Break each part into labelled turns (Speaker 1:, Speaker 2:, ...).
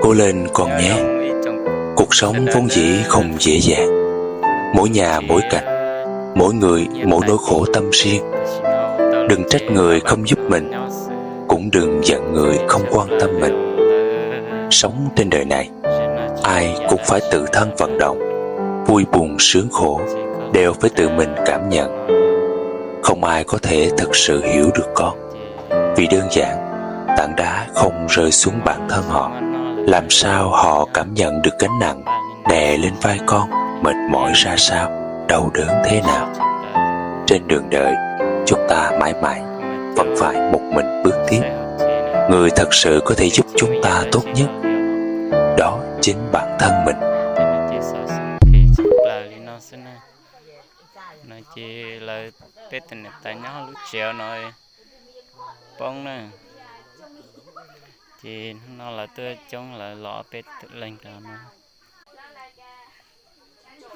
Speaker 1: Cố lên con nhé. Cuộc sống vốn dĩ không dễ dàng. Mỗi nhà mỗi cảnh, mỗi người mỗi nỗi khổ tâm riêng. Đừng trách người không giúp mình, cũng đừng giận người không quan tâm mình. Sống trên đời này, ai cũng phải tự thân vận động. Vui buồn sướng khổ đều phải tự mình cảm nhận. Không ai có thể thực sự hiểu được con, vì đơn giản tảng đá không rơi xuống bản thân họ. Làm sao họ cảm nhận được gánh nặng đè lên vai con mệt mỏi ra sao, đau đớn thế nào. Trên đường đời, chúng ta mãi mãi vẫn phải một mình bước tiếp. Người thật sự có thể giúp chúng ta tốt nhất, đó chính bản thân mình.
Speaker 2: Nói chỉ là tết tình tại nhỏ lúc chiều nói bông nè, chỉ nó là tôi chống là lọ tết lên cả nó.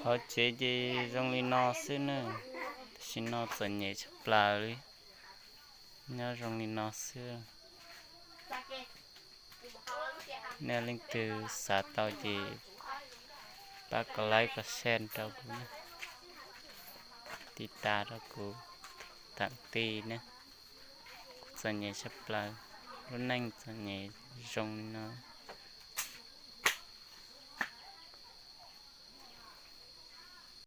Speaker 2: Họ chỉ trong li nó xí nè, xin nó tận nhẹ chụp là đi, nhớ trong li nó xí. Nè linh từ xã tàu chỉ bác có like có share tàu cũng tí ta đó cũng tặng tì nè, tận nhẹ chụp là lúc nãy tận nhẹ trong li nó.